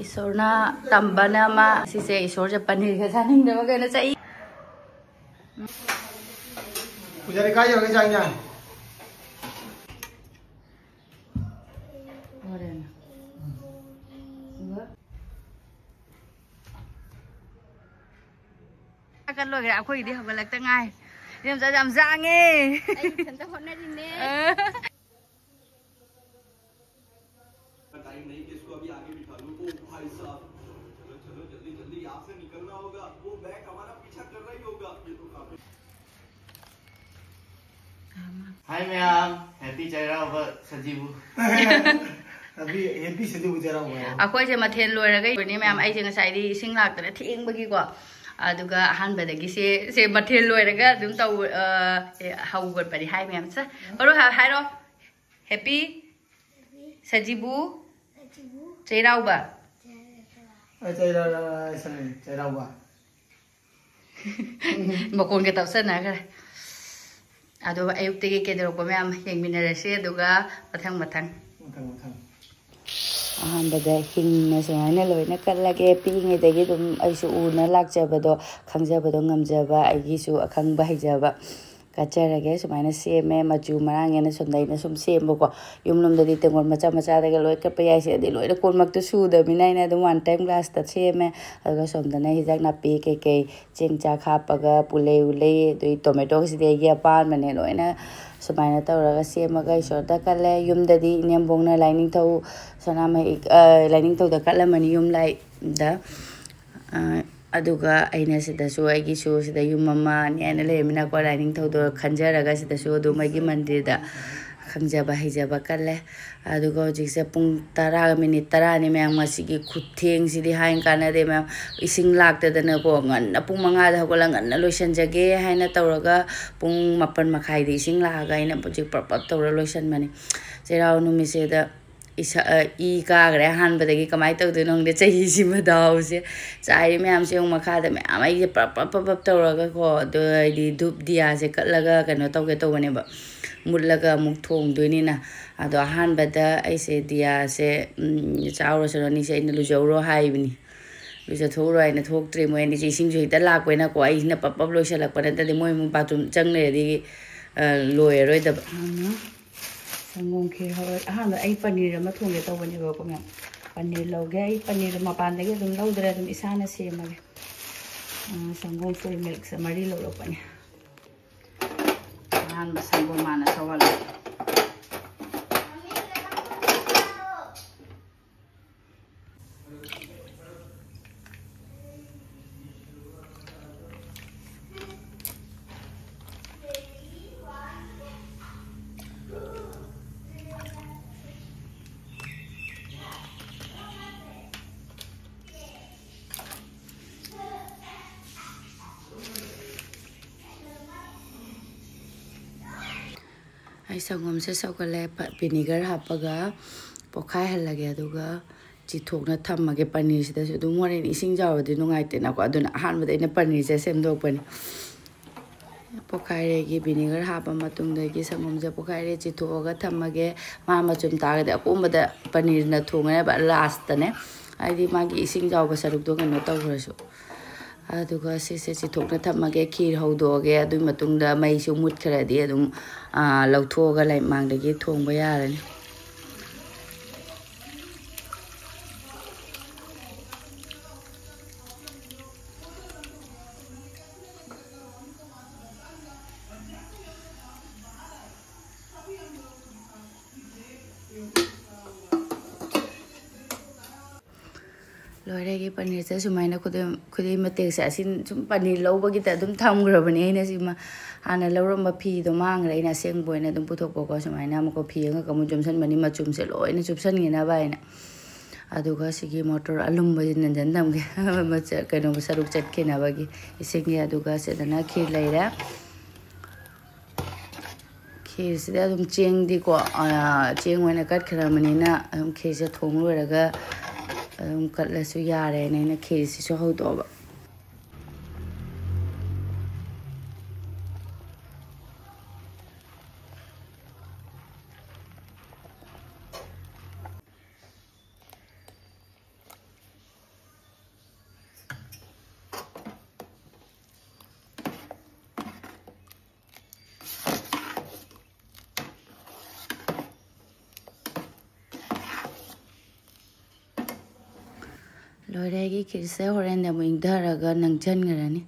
Isorna tambana ma si se isor je paneer ka chaning dama kana chahi Pujari kai hoge chahinya orena kan lo ga akhoi di hagalak ta ngai yam ja jam jange ai thanta honna dine time नहीं कि इसको अभी आगे बिठा लूं ओ भाई साहब चलो चलो जल्दी जल्दी यहाँ से निकलना होगा वो बैग हमारा पीछा कर रहा ही होगा ये तो काफी Hi ma'am, happy Cheiraoba Sajibu. अभी happy Sajibu Cheiraoba akhoi je mathen loiraga ni ma'am ai je ngasai di sing lak ta thing bagi ko aduga han badagi se mathen loiraga dum taw haugot pari hai ma'am sa baru hai ro happy Sajibu Cheiraoba Cheiraoba makon ke tau sana ka ado ayuk tege ke dero ko ma'am yengminarase aduga mathang mathang ꯑꯍꯥꯟꯕꯗ ꯍꯤꯡꯅ ꯁꯨꯃꯥꯏꯅ ꯂꯣꯏꯅ ꯀꯠꯂꯒꯦ ꯄꯤꯛꯏꯉꯩꯗꯒꯤ ꯑꯗꯨꯝ ꯑꯩꯁꯨ ꯎꯅ ꯂꯥꯛꯆꯕꯗꯣ ꯈꯪꯖꯕꯗꯣ ꯉꯝꯖꯕ ꯑꯩꯒꯤꯁꯨ ꯑꯈꯪꯕ ꯍꯩꯖꯕ ꯀꯠꯆꯔꯒꯦ ꯁꯨꯃꯥꯏꯅ ꯁꯦꯝꯃꯦ ꯃꯆꯨ ꯃꯔꯥꯡꯉꯦꯅ ꯁꯣꯝꯗ ꯑꯩꯅ ꯁꯨꯝ ꯁꯦꯝꯕꯀꯣ ꯌꯨꯝꯂꯣꯝꯗꯗꯤ ꯇꯦꯡꯀꯣꯠ ꯃꯆꯥ ꯃꯆꯥꯗꯒ ꯂꯣꯏ ꯀꯠꯄ ꯌꯥꯏ ꯁꯤꯗꯗꯤ ꯂꯣꯏꯅ ꯀꯣꯟꯃꯛꯇꯨ ꯁꯨꯗꯕꯅꯤꯅ ꯑꯩꯅ ꯑꯗꯨꯝ ꯋꯥꯟ ꯇꯥꯏꯝ ꯒ꯭ꯂꯥꯁꯇ ꯁꯦꯝꯃꯦ ꯑꯗꯨꯒ ꯁꯣꯝꯗꯅ ꯍꯤꯟꯖꯥꯡ ꯅꯥꯄꯤ ꯀꯩꯀꯩ ꯆꯦꯡ ꯆꯥꯛ ꯍꯥꯞꯄꯒ ꯄꯨꯂꯩ ꯎꯂꯩ ꯑꯗꯨꯒꯤ ꯇꯣꯃꯦꯇꯣꯁꯤꯗꯤ ꯑꯩꯒꯤ ꯑꯄꯥꯝꯕꯅꯦ ꯂꯣꯏꯅ ꯁꯨꯃꯥꯏꯅ ꯇꯧꯔꯒ ꯁꯦꯝꯃꯒ ꯏꯁꯣꯔꯗ ꯀꯠꯂꯦ ꯌꯨꯝꯗꯗꯤ ꯏꯅꯦꯝꯕꯣꯛꯅ ꯂꯥꯏꯅꯤꯡꯊꯧ ꯁꯅꯥꯃꯍꯤ ꯂꯥꯏꯅꯤꯡꯊꯧꯗ ꯀꯠꯂꯝꯃꯅꯤ ꯌꯨꯝ ꯂꯥꯏꯗ ꯑꯗꯨꯒ ꯑꯩꯅ ꯁꯤꯗꯁꯨ ꯑꯩꯒꯤꯁꯨ ꯁꯤꯗ ꯌꯨꯝ ꯑꯃ ꯑꯅꯤ ꯍꯥꯏꯅ ꯂꯩꯔꯃꯤꯅꯀꯣ ꯂꯥꯏꯅꯤꯡꯊꯧꯗꯣ ꯈꯟꯖꯔꯒ ꯁꯤꯗꯁꯨ ꯑꯗꯨꯝ ꯑꯩꯒꯤ ꯃꯟꯗꯤꯔꯗ ꯈꯪꯖꯕ ꯍꯩꯖꯕ ꯀꯜꯂꯦ ꯑꯗꯨꯒ ꯍꯧꯖꯤꯛꯁꯦ ꯄꯨꯡ 10ꯒ ꯃꯤꯅꯤꯠ 10ꯅꯤ ꯃꯌꯥꯝ ꯉꯁꯤꯒꯤ ꯈꯨꯊꯦꯡꯁꯤꯗꯤ ꯍꯥꯏꯅ ꯀꯥꯟꯅꯗꯦ ꯃꯌꯥꯝ ꯏꯁꯤꯡ ꯂꯥꯛꯇꯗꯅꯀꯣ ꯉꯟꯅ ꯄꯨꯡ 5ꯗ ꯍꯧꯒꯠꯂ ꯉꯟꯅ ꯂꯣꯏꯁꯤꯟꯖꯒꯦ ꯍꯥꯏꯅ ꯇꯧꯔꯒ ꯄꯨꯡ 8:30ꯗ ꯏꯁꯤꯡ ꯂꯥꯛꯑꯒ ꯑꯩꯅ ꯍꯧꯖꯤꯛ ꯄꯞ ꯇꯧꯔ ꯂꯣꯏꯁꯤꯟꯕꯅꯤ ꯆꯩꯔꯥꯎ ꯅꯨꯃꯤꯠꯁꯤꯗ ꯏ ꯀꯥꯈ꯭ꯔꯦ ꯑꯍꯥꯟꯕꯗꯒꯤ ꯀꯃꯥꯏꯅ ꯇꯧꯗꯣꯏꯅꯣ ꯈꯪꯗꯦ ꯆꯍꯤꯁꯤꯃ ꯗꯥꯎꯁꯦ ꯆꯥꯏꯔꯤ ꯃꯌꯥꯝꯁꯦ ꯑꯃꯨꯛ ꯃꯈꯥꯗ ꯃꯌꯥꯝ ꯑꯩꯁꯦ ꯄꯞ ꯇꯧꯔꯒꯀꯣ ꯑꯗꯣ ꯑꯩꯗꯤ ꯙꯨꯞ ꯗꯤꯌꯥꯁꯦ ꯀꯠꯂꯒ ꯀꯩꯅꯣ ꯇꯧꯒꯦ ꯇꯧꯕꯅꯦꯕ ꯃꯨꯠꯂꯒ ꯑꯃꯨꯛ ꯊꯣꯡꯗꯣꯏꯅꯤꯅ ꯑꯗꯣ ꯑꯍꯥꯟꯕꯗ ꯑꯩꯁꯦ ꯗꯤꯌꯥꯁꯦ ꯆꯥꯎꯔꯁꯨꯔꯅꯤꯁꯦ ꯑꯩꯅ ꯂꯨꯖꯧꯔꯣ ꯍꯥꯏꯕꯅꯤ ꯂꯨꯖꯊꯣꯛꯎꯔꯣ ꯍꯥꯏꯅ ꯊꯣꯛꯇ꯭ꯔꯤ ꯃꯣꯏ ꯑꯅꯤꯁꯦ ꯏꯁꯤꯡꯁꯨ ꯍꯦꯛꯇ ꯂꯥꯛꯄꯅꯀꯣ ꯑꯩꯁꯤꯅ ꯄꯞ ꯂꯣꯏꯁꯤꯜꯂꯛꯄ ꯅꯠꯇ꯭ꯔꯗꯤ ꯃꯣꯏ ꯑꯃꯨꯛ ꯕꯥꯊꯔꯨꯝ ꯆꯪ ꯂꯩꯔꯗꯤ ꯂꯣꯏꯔꯔꯣꯏꯗꯕ ꯁꯪꯒꯣꯝ ꯈꯦꯔ ꯍꯧꯔ ꯑꯍꯥꯟꯕ ꯑꯩ ꯄꯅꯤꯔ ꯑꯃ ꯊꯣꯡꯒꯦ ꯇꯧꯕꯅꯦꯕꯀꯣ ꯃꯌꯥꯝ ꯄꯅꯤꯔ ꯂꯧꯒꯦ ꯑꯩ ꯄꯅꯤꯔ ꯃꯄꯥꯟꯗꯒꯤ ꯑꯗꯨꯝ ꯂꯧꯗ꯭ꯔꯦ ꯑꯗꯨꯝ ꯏꯁꯥꯅ ꯁꯦꯝꯃꯒꯦ ꯁꯪꯒꯣꯝ ꯐꯨꯜ ꯃꯤꯜꯛꯁꯦ 3 ꯂꯧꯔꯛꯄꯅꯦ ꯑꯍꯥꯟꯕ ꯁꯪꯒꯣꯝ ꯍꯥꯟꯅ ꯁꯧꯍꯜꯂꯦ ꯑꯩ ꯁꯪꯒꯣꯝꯁꯦ ꯁꯧꯒꯠꯂꯦ ꯚꯤꯅꯤꯒꯔ ꯍꯥꯞꯄꯒ ꯄꯣꯈꯥꯏꯍꯜꯂꯒꯦ ꯑꯗꯨꯒ ꯆꯤꯊꯣꯛꯅ ꯊꯝꯃꯒꯦ ꯄꯅꯤꯔꯁꯤꯗꯁꯨ ꯑꯗꯨꯝ ꯍꯣꯔꯦꯟ ꯏꯁꯤꯡ ꯆꯥꯎꯔꯗꯤ ꯅꯨꯡꯉꯥꯏꯇꯦꯅꯀꯣ ꯑꯗꯨꯅ ꯑꯍꯥꯟꯕꯗ ꯑꯩꯅ ꯄꯅꯤꯔꯁꯦ ꯁꯦꯝꯗꯣꯛꯄꯅꯤ ꯄꯣꯈꯥꯏꯔꯦꯒꯤ ꯚꯤꯅꯤꯒꯔ ꯍꯥꯞꯄ ꯃꯇꯨꯡꯗꯒꯤ ꯁꯪꯒꯣꯝꯁꯦ ꯄꯣꯈꯥꯏꯔꯦ ꯆꯤꯊꯣꯛꯑꯒ ꯊꯝꯃꯒꯦ ꯃꯥ ꯃꯆꯨꯝ ꯇꯥꯔꯒꯗꯤ ꯑꯀꯣꯝꯕꯗ ꯄꯅꯤꯔꯅ ꯊꯣꯡꯉꯦꯕ ꯂꯥꯁꯇꯅꯦ ꯍꯥꯏꯗꯤ ꯃꯥꯒꯤ ꯏꯁꯤꯡ ꯆꯥꯎꯕ ꯁꯔꯨꯛꯇꯣ ꯀꯩꯅꯣ ꯇꯧꯈ꯭ꯔꯁꯨ ꯑꯗꯨꯒ ꯁꯤꯁꯦ ꯆꯤꯊꯣꯛꯅ ꯊꯝꯃꯒꯦ ꯈꯤꯔ ꯍꯧꯗꯣꯛꯑꯒꯦ ꯑꯗꯨꯒꯤ ꯃꯇꯨꯡꯗ ꯃꯩꯁꯨ ꯃꯨꯠꯈ꯭ꯔꯗꯤ ꯑꯗꯨꯝ ꯂꯧꯊꯣꯛꯑꯒ ꯂꯩꯃꯥꯡꯗꯒꯤ ꯊꯣꯡꯕ ꯌꯥꯔꯅꯤ ꯂꯣꯏꯔꯦꯒꯤ ꯄꯅꯤꯔꯁꯦ ꯁꯨꯃꯥꯏꯅ ꯈꯨꯗꯩ ꯃꯇꯦꯛꯁꯦ ꯑꯁꯤ ꯁꯨꯝ ꯄꯅꯤꯔ ꯂꯧꯕꯒꯤꯗ ꯑꯗꯨꯝ ꯊꯝꯈ꯭ꯔꯕꯅꯦ ꯑꯩꯅ ꯁꯤꯃ ꯍꯥꯟꯅ ꯂꯧꯔꯝꯕ ꯐꯤꯗꯣ ꯃꯥꯡꯈ꯭ꯔꯦ ꯑꯩꯅ ꯑꯁꯦꯡꯕ ꯑꯣꯏꯅ ꯑꯗꯨꯝ ꯄꯨꯊꯣꯛꯄꯀꯣ ꯁꯨꯃꯥꯏꯅ ꯑꯃꯨꯛꯀ ꯐꯤ ꯑꯃꯒ ꯑꯃꯨꯛ ꯌꯣꯝꯁꯤꯟꯕꯅꯤ ꯃꯆꯨꯝꯁꯦ ꯂꯣꯏꯅ ꯆꯨꯞꯁꯟꯈꯤꯅꯕ ꯍꯥꯏꯅ ꯑꯗꯨꯒ ꯁꯤꯒꯤ ꯃꯣꯇꯣꯔ ꯑꯂꯨꯝꯕꯁꯤ ꯅꯟꯖꯟ ꯊꯝꯒꯦ ꯀꯩꯅꯣ ꯁꯔꯨꯛ ꯆꯠꯈꯤꯅꯕꯒꯤ ꯏꯁꯤꯡꯒꯤ ꯑꯗꯨꯒ ꯁꯤꯗꯅ ꯈꯤꯔ ꯂꯩꯔꯦ ꯈꯤꯔꯁꯤꯗ ꯑꯗꯨꯝ ꯆꯦꯡꯗꯤꯀꯣ ꯆꯦꯡ ꯑꯣꯏꯅ ꯀꯠꯈ꯭ꯔꯕꯅꯤꯅ ꯑꯗꯨꯝ ꯈꯤꯔꯁꯦ ꯊꯣꯡ ꯂꯣꯏꯔꯒ ꯑꯗꯨꯝ ꯀꯠꯂꯁꯨ ꯌꯥꯔꯦꯅ ꯑꯩꯅ ꯈꯤꯔꯁꯤꯁꯨ ꯍꯧꯗꯣꯛꯑꯕ लोरेगी खीर से होरेन दे मुइंग धरगा नंगजन गरनी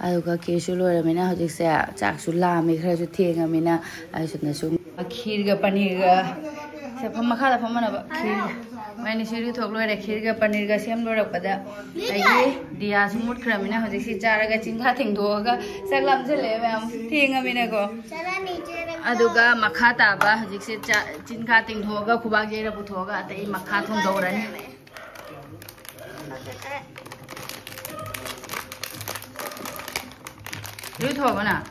अदुगा खीरसु लोरमिना हजिकसे चाकसु लामी खरसु थेंगमिना आइसुनसु खीर गा पनीर गा से फम मखादा फमनबा खीर मैंने सिरु थोक लोरे खीर गा पनीर गा सेम लोरपदा आइगे दिया सुमुट खरमिना हजिकसी चारगा चिंखा थेंगदोगा सकलाम जले मैम थेंगमिना को अदुगा मखा ताबा हजिकसे चिंखा थेंगदोगा खुबाग जेरा पुथोगा अतै मखा थोंदौरनी Rút thổi con nào?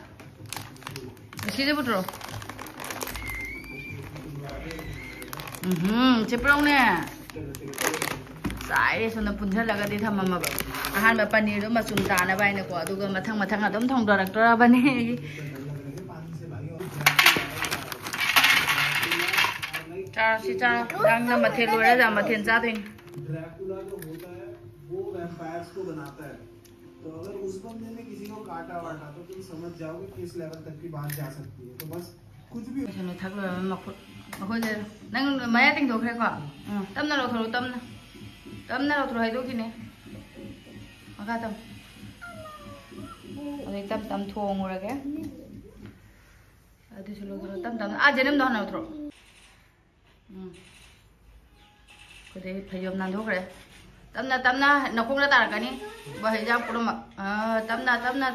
Xí ra bút rồi. Chế prong nè. Sai đi xong nó phun rất là cái đi thầm mà han mà paneer đó mà sùng tàn là bay này quả tôi mà thằng là đống thông đồ đặc ra bên này. Cha xí cha đang ra mà thiên luôn đấy ra mà thiên cha thôi. तो अगर उस बंदे ने किसी को काटा वाटा तो तुम समझ जाओगे किस लेवल तक की बात जा सकती है तो बस कुछ भी này thắc rồi mà khôi giờ năng mấy tinh thuộc hay quả tâm nào thổi tâm nào thổi hay đôi khi này mà ca tâm ở đây tâm thùng rồi cái thì số tâm à giờ nem đó nào thổi cái đấy phải dùng năng thuốc rồi tâm na nó cũng đã tạt cái này vậy ra cũng mà tâm na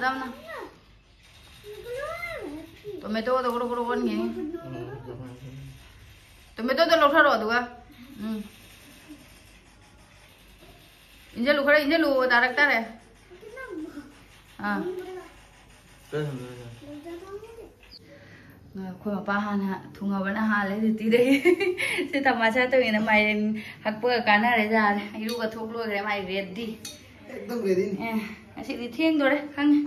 tomato to kuro con gì tomato to lột ra rồi đúng không inje lu tarak tare khôi mà ba han ha thùng ngầu vẫn ha lấy từ tí đấy thế tầm mà sao tôi nghĩ là mày hắc bơ cá na đấy ra này lu cả thuốc luôn cái mày ready एकदम ready sẽ đi thiêng rồi đấy khăn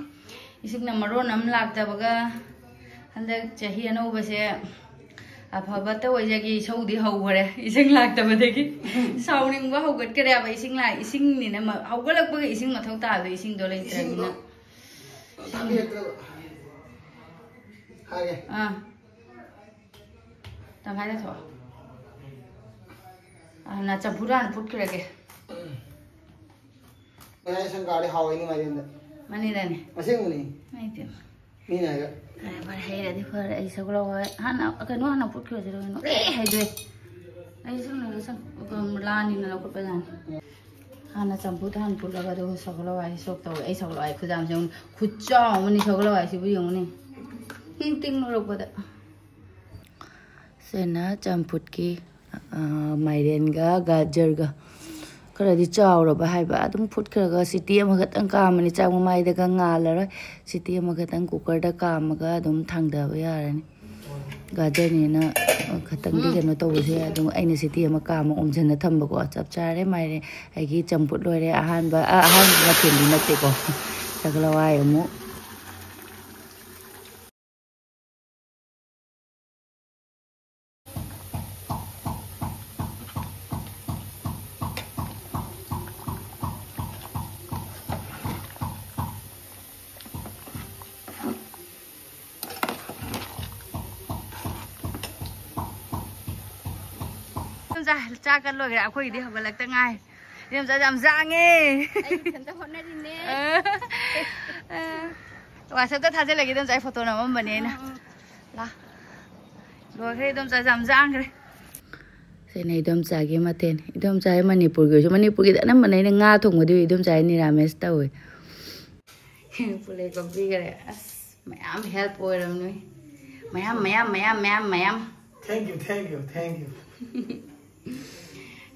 isip na maron am lag ta baga handa chahi ano ba se afaba ta wajagi saudi hau gore ising lag ta ba deki sauning ba hau gat kare ba ising la ising ni na ma hau galak ba ising ma thau ta ba ising do lai tra ni na tầm hai thôi na champura put kira ke मैं संग गाड़ी हवा ही नहीं मारी अंदर mani da ne ऐसे क्यों नहीं नहीं थे नहीं आएगा अरे पर है रे देखो ऐसा को लगा है ना अगर ना पुट kira जरो नो है दे ऐसा ना सब लानी ना को पे जान हाना चंपू धान पुट लगा दो सकलो आई sok तो ऐ सकलो आई खुजाम से खुच्चा मनी सकलो आई सिबु यंग ने ting नो बदा सेना चंपुट की माइरेन गा गाजर गा खरदी चाउरबा हाइबा अदुम फुट खरगा सिटी अमगतंग कामनि चांग माइदगा ngalaro सिटी अमगतंग कुकर दा कामगा अदुम थांगदबा यारनि गाजर नि ना खतंग दि कनो तौबसे अदुम आइना सिटी अम काम ओमजन थंबको चप चारे माइरे आइगी चंपुट लोरे अहानबा मथेलि नतेको सगलवाय अमु cha cân rồi cái khôi đi học cái lệch tay ngay em ra làm ra nghe và sao tôi thay thế lại cái đâm trái photo nào mà này nè là rồi cái đâm trái làm ra cái thế này đâm trái cái mà tên đâm trái Manipur cái đã nằm bên này là Nga thùng ở đây đâm trái này làm mấy tao rồi play copy cái này mày am help rồi rồi mày am thank you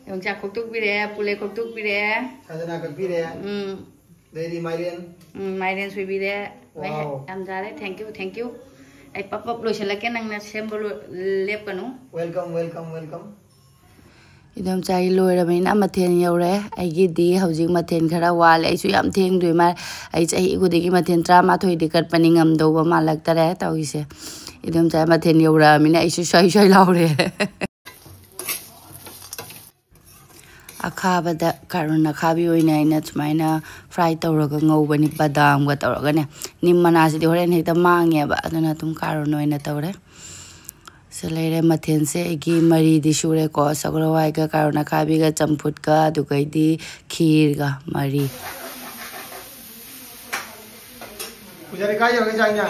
Yung cha koktuk bire, pule koktuk bire. Sajana kat bire. Dari Mairian. Mairian sui bire. Wow. Am jare, thank you. Ai pop lo shala ke nang na sembo lep kanu. Welcome. Idam chai loi ra min amathen yore. Ai gi di haujing mathen khara wal ai su yam theng dui ma ai chai gu de gi mathen tra ma thoi de kat paningam do ba ma lak ta re taw ise. Idam chai mathen yora min ai su shoi law re. अखाबदा कारण अखाबी होइना इना सुमाइना fry तौरगा ngौबनी बादाम गा तौरगा ने निम मना से होरेन हेक्ता मांगेबा अदुना तुम कारण होइना तौरे से लेरे मथेन से एगी मरी दी शुरे को सगलवाई का कारोना खाबी का चंपुट का दुगई दी खीर का मरी पुजारी काय जगह जाएंगे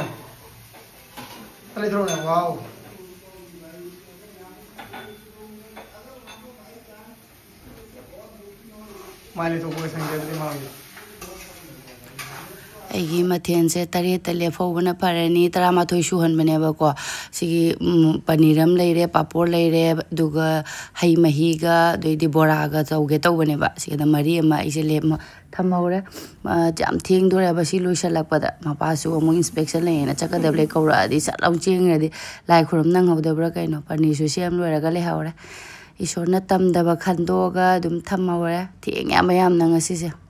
तले थ्रो ना वाओ माले तो कोई संजय दे मांगे एगी मथेन से तरे तले फोबना परनी तरा माथोई सुहन बनेबको सिगी पनीरम लेरे पापोर लेरे दुगा हई महीगा दोइदी बोरागा चौगे तौबनेबा सिदा मरी अमा इसे ले थमौरे जाम थेंग दोरे बसी लोइसलकपदा मपासु अमु इंस्पेक्शन लेना चकदबले कौरादी सलाउ चेंगरदी लाई खुरम नंगौदबरा कइनो पनीरसु सेम लोइरगा लेहावरे ईश्वरना तमदबा खंदोगा दुम थमौरे थेंग याम याम नंगसिसे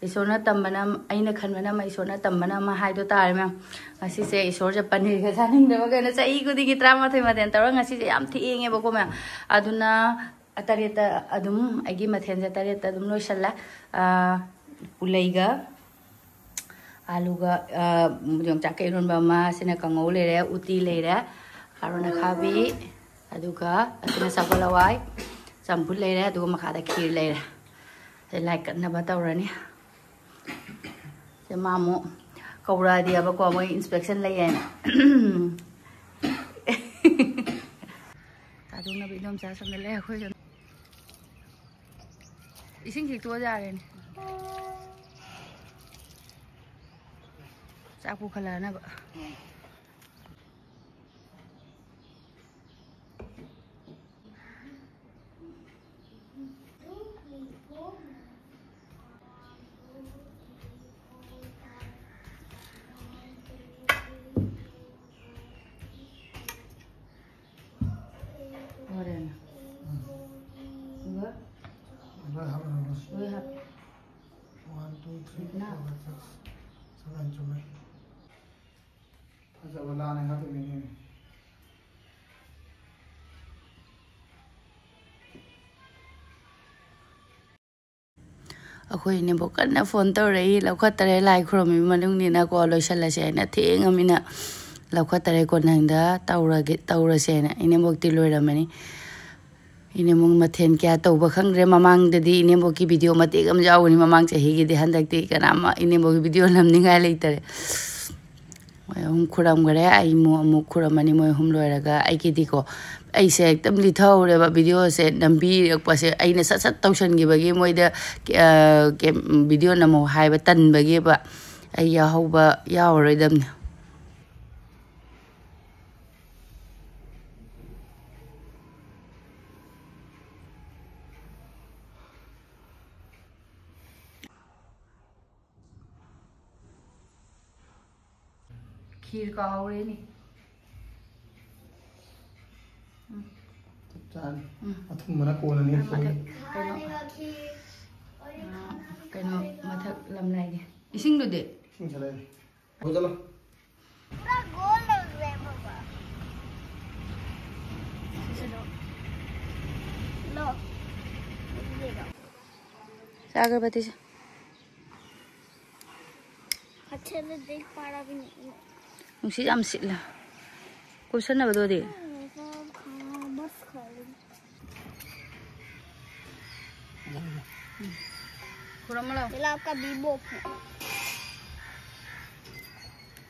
ईश्वरना तमबना अइना खनबना मा ईश्वरना तमबना मा हाइदो तारे ma'am ngasi se isor je paneer ga saning da ga na chai gudi gi 38 maten tar ngasi je yam thienge ba ko ma'am aduna atareta adum agi mathen je tareta adum loisalla pulaiga aluga jong chakai ron ba ma sina kangau lere uti lere karona khabi aduga asina sabalawai champut lere aduga makhada khir lere se like na ba tawrani se mamu कौरा दिया बको मोई inspection लगे ना तादू ना बिदम चा संग ले खोय जन इसिंग खिक तो जा रे ने चाकू खला ना बा अखोई ने बोकन फोन तौरई लौखतरे लाई खुरमी मनुंगनिना को लोइसलसे ना थेंगमिना लौखतरे को नंगदा तौरसेना इने बोक्ति लोइरमनी इने मुंग मथेन क्या तौब खंग्रे ममांग ददी इने बोकी वीडियो मतेगम जावनी ममांग चही गे हंदक्ति कनामा इने बोकी वीडियो नमनिंगाय लेतरे हम खुरम गरे आई मु खुरमनी मोय हम लोइरगा आइकिदिको ऐसे एकदम लिथौरेबा वीडियो से नंबी रखपसे आइने सत सत तौसनगिबगी मोयदा के वीडियो नमो हाइबा तनबगीबा आई याहौबा यावरोइदमने खीर का हौरे नि अथुम मना कोलनी कनो मथक लमनाई दे इसिंग दो दे चले हो चलो पूरा गोल लग रहा है बाबा लो ये लो अगरबत्ती से अच्छे से देख पा रहा भी नहीं नुसी जाम सिला कुछ ना बदो दे बस खा ले खुरमला ये आपका बीबो है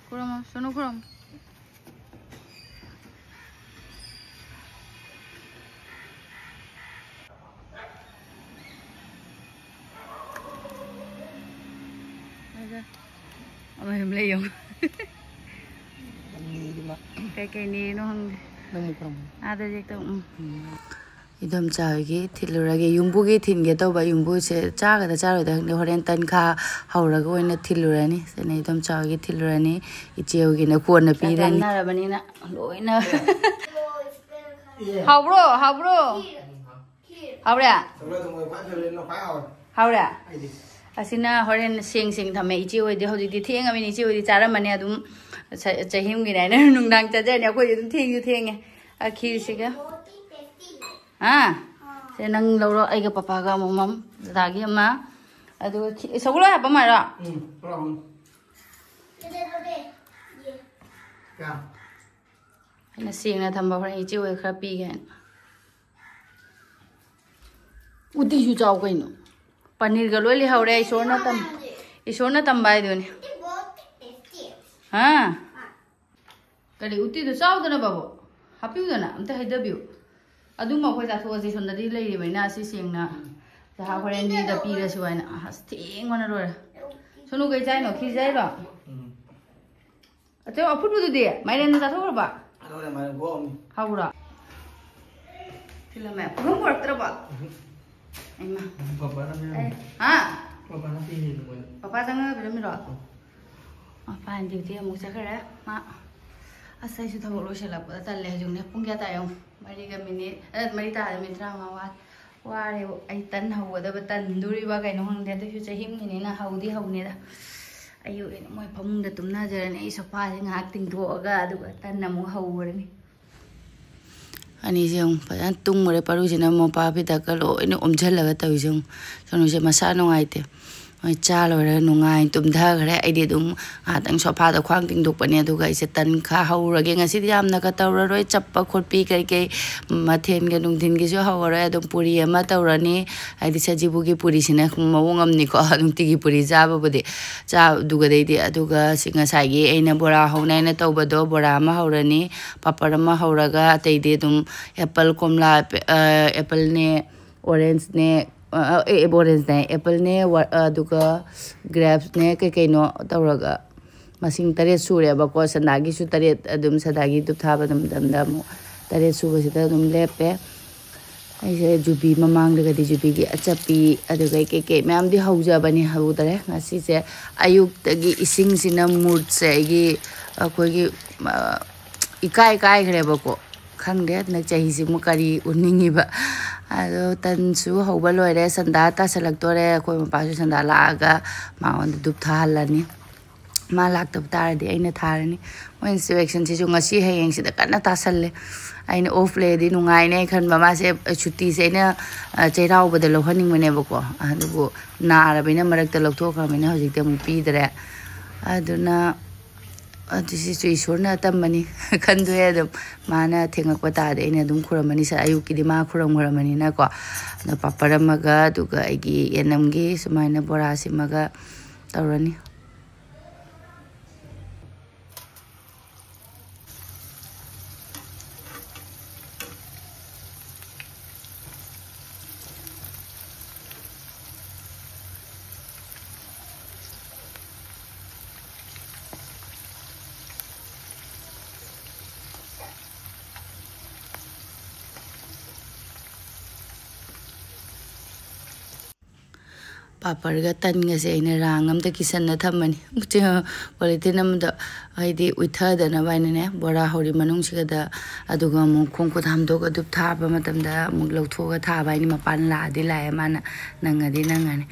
खुरम सुनो Khurram Ama him le yung kay ni no hang ada jek to idom chaagi thilurage yumbu gi thinge to ba yumbu se chaga da charo da ne horen tan kha hauraga oina thilurani sene idom chaagi thilurani icheu gi na ko na pirani na rabani na loina habro habra habra asina horen sing thame ichi oi de hoji di theng ami ni ichi oi di chara mane adum chahim gi na nungdang cha je ne ko dum theng yu theng a khir siga ha se nang lo ro ai ga papa ga mom da gi ma adu soglo ha pa ma ra क्या ꯑꯩꯅ ꯁꯦꯡꯅ ꯊꯝꯕ ꯍꯣꯔꯦꯟ ꯏꯆꯦ ꯍꯣꯏ ꯈꯔ ꯄꯤꯒꯦ ꯍꯥꯏꯅ ꯎꯇꯤꯁꯨ ꯆꯥꯎ ꯀꯩꯅꯣ ꯄꯅꯤꯔꯒ ꯂꯣꯏ ꯂꯩꯍꯧꯔꯦ ꯏꯁꯣꯔꯅ ꯇꯝꯕ ꯍꯥꯏꯗꯨꯅꯤ ꯍꯥ ꯀꯔꯤ ꯎꯇꯤꯗꯣ ꯆꯥꯎꯗꯅ ꯕꯥꯕꯨ ꯍꯥꯞꯄꯤꯌꯨꯗꯅ ꯑꯝꯇ ꯍꯩꯗꯕꯤꯌꯨ ꯑꯗꯨꯝ ꯑꯩꯈꯣꯏ ꯆꯥꯊꯣꯛꯑꯁꯤ ꯁꯣꯝꯗꯗꯤ ꯂꯩꯔꯤꯕꯅꯤꯅ ꯑꯁꯤ ꯁꯦꯡꯅ ꯆꯥ ꯍꯣꯔꯦꯟꯗꯤꯗ ꯄꯤꯔꯁꯨ ꯍꯥꯏꯅ ꯑꯁ ꯊꯦꯡꯕꯅ ꯂꯣꯏꯔꯦ ꯁꯣꯅꯨ ꯀꯩ ꯆꯥꯏꯅꯣ ꯈꯤꯔ ꯆꯥꯏꯔꯣ ꯑꯆꯧ ꯑꯐꯨꯠꯄꯗꯨꯗꯤ ꯃꯥꯏꯔꯦꯟꯗ ꯆꯥꯊꯣꯛꯈ꯭ꯔꯕ ꯍꯧꯔꯣ ꯊꯤꯜꯂꯝꯃꯦ ꯄꯨꯈꯝ ꯄꯨꯔꯛꯇ꯭ꯔꯕꯣ ꯑꯩꯃ ꯍꯥ ꯄꯄꯥ ꯆꯪꯉꯒ ꯄꯤꯔꯝꯃꯤꯔꯣ ꯃꯄꯥꯟ ꯗ꯭ꯌꯨꯇꯤ ꯑꯃꯨꯛ ꯆꯠꯈ꯭ꯔꯦ ꯃꯥ ꯑꯁ ꯑꯩꯁꯨ ꯊꯕꯛ ꯂꯣꯏꯁꯤꯜꯂꯛꯄꯗ ꯇꯜꯂꯦ ꯍꯧꯖꯤꯛꯅꯦ ꯄꯨꯡ ꯀꯌꯥ ꯇꯥꯏ ꯌꯦꯡꯉꯨ 4 ꯇꯥꯔꯦ ꯃꯤꯅꯤꯠ 35 ꯋꯥꯔꯦ ꯑꯩ ꯇꯟ ꯍꯧꯒꯗꯕ ꯇꯟꯗꯣꯔꯤꯕ ꯀꯩꯅꯣ ꯈꯪꯗꯦ ꯑꯗꯨꯁꯨ ꯆꯍꯤꯅꯤꯅ ꯍꯧꯅꯤꯗ ꯑꯌꯨꯛ ꯃꯣꯏ ꯐꯃꯨꯡꯗ ꯇꯨꯝꯅꯖꯔꯅꯤ ꯑꯩ ꯁꯣꯐꯥꯁꯦ ꯉꯥꯏꯍꯥꯛ ꯇꯤꯡꯊꯣꯛꯑꯒ ꯑꯗꯨꯒ ꯇꯟ ꯑꯃꯨꯛ ꯍꯧꯔꯅꯤ ꯑꯅꯤꯁꯦ ꯑꯃꯨꯛ ꯐꯖꯅ ꯇꯨꯝꯈ꯭ꯔꯦ ꯄꯔꯨꯁꯤꯅ ꯃꯣꯄꯥ ꯐꯤꯗꯛꯀ ꯂꯣꯏꯅ ꯑꯣꯝꯁꯤꯜꯂꯒ ꯇꯧꯔꯤꯁꯦ ꯑꯃꯨꯛ ꯁꯣꯅꯨꯁꯦ ꯃꯁꯥ ꯅꯨꯡꯉꯥꯏꯇꯦ ꯃꯣꯏ ꯆꯥ ꯂꯣꯏꯔꯒ ꯅꯨꯡꯉꯥꯏ ꯇꯨꯝꯊꯈ꯭ꯔꯦ ꯑꯩꯗꯤ ꯑꯗꯨꯝ ꯉꯥꯏꯍꯥꯛꯇꯪ ꯁꯣꯐꯥꯗ ꯈ꯭ꯋꯥꯡ ꯇꯤꯡꯊꯣꯛꯄꯅꯦ ꯑꯗꯨꯒ ꯑꯩꯁꯦ ꯇꯟ ꯈꯔ ꯍꯧꯔꯒꯦ ꯉꯁꯤꯗꯤ ꯌꯥꯝꯅꯒ ꯇꯧꯔꯔꯣꯏ ꯆꯞꯄ ꯈꯣꯠꯄꯤ ꯀꯩ ꯃꯊꯦꯜꯒ ꯅꯨꯡꯊꯤꯟꯒꯤꯁꯨ ꯍꯧꯔꯔꯣই ꯑꯗꯨꯝ ꯄꯨꯔꯤ ꯑꯃ ꯇꯧꯔꯅꯤ ꯍꯥꯏꯗꯤ ꯁꯖꯤꯕꯨꯒꯤ ꯄꯨꯔꯤꯁꯤꯅ ꯃꯑꯣꯡ ꯑꯃꯅꯤꯀꯣ ꯅꯨꯡꯇꯤꯒꯤ ꯄꯨꯔꯤ ꯆꯥꯕꯕꯨꯗꯤ ꯆꯥꯗꯨꯒꯗꯩꯗꯤ ꯑꯗꯨꯒ ꯁꯤ ꯉꯁꯥꯏꯒꯤ ꯑꯩꯅ ꯕꯣꯔꯥ ꯍꯧꯅꯦꯅ ꯇꯧꯕꯗꯣ ꯕꯣꯔꯥ ꯑꯃ ꯍꯧꯔꯅꯤ ꯄꯥꯄꯔ ꯑꯃ ꯍꯧꯔꯒ ꯑꯇꯩꯗꯤ ꯑꯗꯨꯝ एप्पल कोमला एप्पल ने ऑरेंज ने ऑरेंज ने एप्पल ने ग्रेप्स ने कई तौरगा मसिंग 3 सूरेबको संदागी 3 अदुम सदागी दुथाब तरेत सूबसिदा अदुम लेपे ऐसे जुबी ममांगदगदी जुबी की अचपी अदुगै के मैम दी हौजबनी हौदरे ngasi se ayuk-tagi ising sina mood se igi akoigi ikai greba खंगे न चाही मु करी उन्निंगिबा अदो तनसु हौबा लोइरे संदा तासलक्तोरे अखोय मपासु संदा लागा माओन दुप थाहलनी मा लाक्तब तारदि अइना थारनी मोइ इंस्पेक्शन सिसु ngasi hayeng sida kanna तासल्ले अइना ऑफ लेदि नुंगाइने खनबा मासे छुट्टी से अइना चैराउबदा लौहनिंगमनेबको अदुबो नारबिना मरक्ता लौथोखमिना हजिक्ते मु पीदरे अदुना अदुसिसु ईश्वरना तम्मनी खंदुए अदुम माना थेंगकपा तादे अइना अदुम खुरमनी सा अयुक्किदि मा खुरमनिना को न पापरमगा दुगा आइगी एनमगी सुमाइना बोरासिमगा तौरनी पापड़ तन से रांग किसन थमनी पॉलिथिन हाईदी उथदना बाइने बोरा हौरी मनुंगसिगद अदुगा मु खोंखुद हामदोग दुप थाबा मतमदा मु लौथोगा थाबा नि मपान लादि लाए माना नंगदि नंगने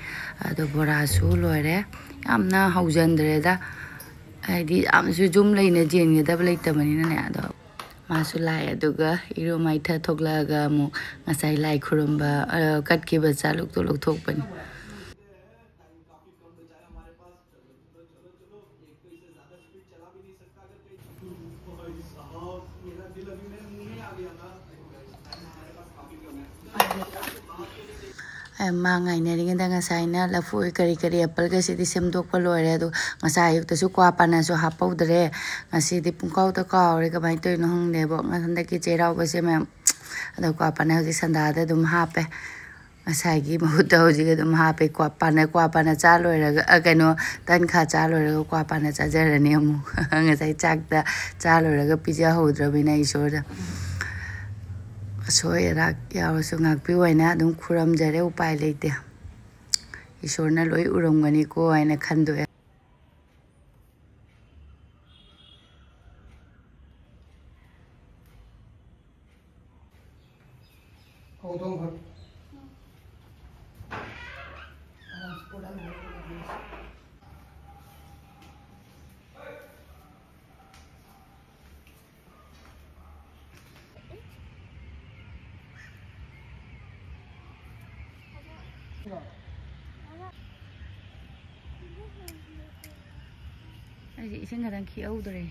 अदो बोरासु लोरे यामना हौजंद्रेदा हाईदी आमसु जुम लेने जेनगदब लेतबनिना ने अदो मासु लाए अदुगा इरो माइथा थोगलागा मु ngasai lai khurumba katkiba chaluk to lokthokpani मांगाइनरिंगदा ngasaiना लफुई करी एप्पल गसिदि सेमदोकपा लोइरे अदु ngasa ayuktsu kwa panasu hapauदरे ngasidi pungkau ta kaure kamai toino hangdebo ngasandaki cheiraubase ma'am अदो kwa pana hoji sandada dum hape ngasagi mahuta hoji dum hape kwa pana cha loiraga kaino tan kha cha loiraga kwa pana cha jarani amu ngasai chakta cha loiraga pija hodrabina ishora Soyra यावसु ngakpi waina adum khuram jare upai leite ishorna loi uromgani ko aina khandoe 이제 이 생각은 귀여우더래.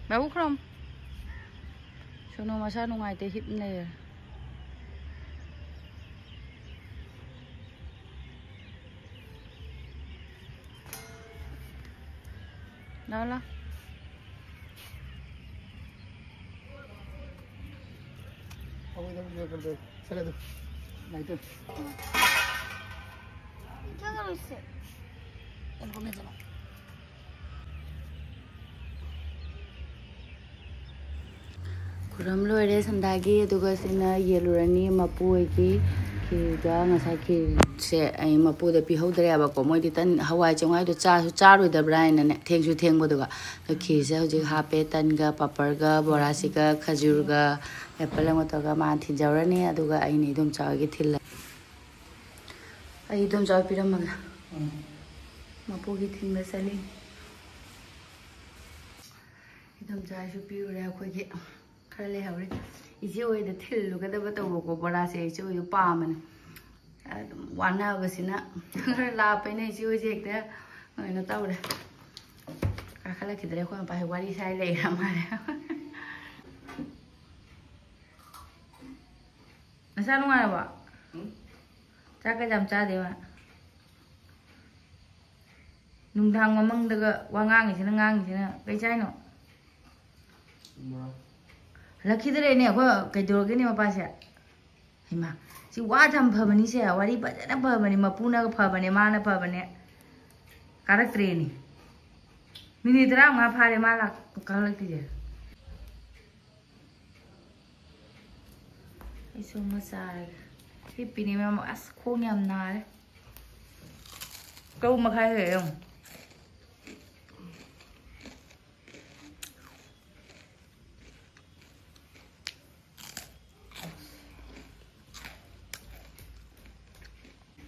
Babu krom. Sono masa nungai te hip ne. Đó là. Ông ấy đâu कर दे चले दो नहीं तो क्या करूँ इससे? 이거 매잖아. Kuram loire sandagi aduga sina yelurani mapu egi kiga ngasa ki se ai mapu da pi hodre aba ko moi tan hawai chongai do cha su cha ro da brain ne theng su theng bo duga to ki se hoji ha pe tan ga papar ga borasi ga khajur ga apple ma to ga ma thi jawrani aduga ai ni dum cha gi thil ai dum cha pi ram ma mapu gi thing na sali dum cha su pi ro ko gi khare le hawre isi oi da thil lu ga da ba to ko bora se isi oi pa man wana ba sina la pe ne isi oi je ekta ngai no taw re ka khala ki dre ko pa wari sai le ra ma re asa nu ai ba cha ka jam cha de ma nung thang ma mang da ga wa ngang ni sina kai chai no Lucky the rain, Kadogini Mapasa. Hima. See what I'm permanent, what he but a permanent Mapuna permanent mana permanent. Character. Minidram, Parimala, collected. It's so much. Hipping him as Konyam Nile. Go Makai.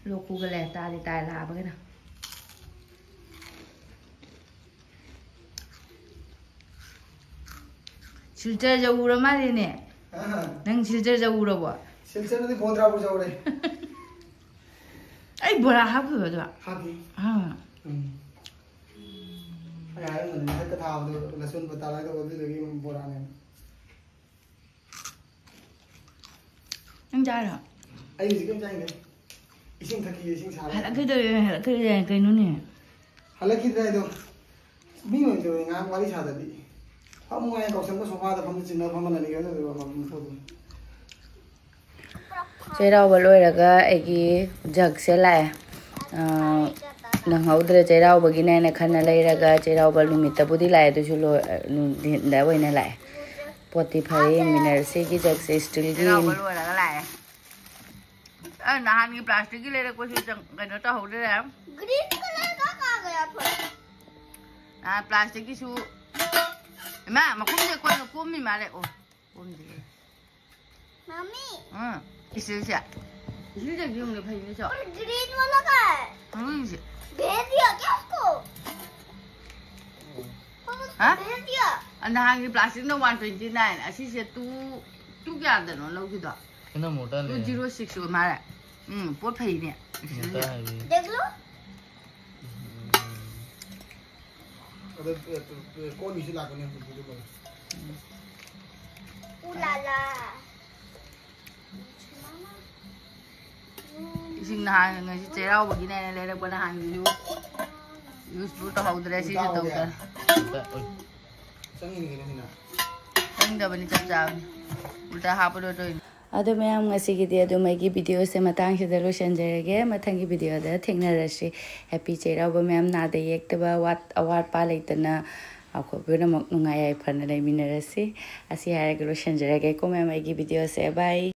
Loku ga le ta di tai la ba cái nào silchar ja ura ma di ne nang silchar ja ura ba silchar ne bodra bu jaw re ai bora ha ku ba ha ki ha ai ai ne ha ka tha do lasun bata la do di lagi bora ne nang ja ra ai ji kan jai ne ising thaki ising sa hala cái nó nè halaki dai do mi mo do nga wali sa da bi ha mo ai ko sam ko sofa da pham chin na pham na ni ga do ma mo do Cheiraoba loiraga egi jug se lai nang haudre Cheiraoba gi nai na khana leiraga Cheiraoba numitse budi lai du lo da boina lai poti phai miner se gi jug se steel gi Cheiraoba loiraga lai nahan ki plastic ki lere ko si kai no ta ho de green colour का कहाँ गया फिर? plastic ki su ma kum de ko kum mi ma le o kum de mummy इसे क्या इसे क्या क्यों ले भाई ये क्या और ग्रीन वाला का है इसे भेज दिया क्या उसको हाँ भेज दिया अंदर की प्लास्टिक नो 129 ऐसी से तू क्या आदर नो लोग किधर कितना मोटा ले 206 को मारा बहुत भाई ने मोटा है भी देख लो अरे कौन इसे लागो ने बुझे को उलाला इसिंग नहान ngay si Cheiraoba gi nai le ra bana hang use bu to hau dre si to ta संगी नहीं ना sang da bani chap chap ulta ha pa do ado mayam ngasi gi de ado mai gi video se matang si da lo shan jarage mathang gi video da thengnarasi happy Cheiraoba mayam na de yek ta ba wat award pa leitana ako bena mak nungai ai phana lai minarasi asi hare gi lo shan jarage ko mayam ai gi video se bye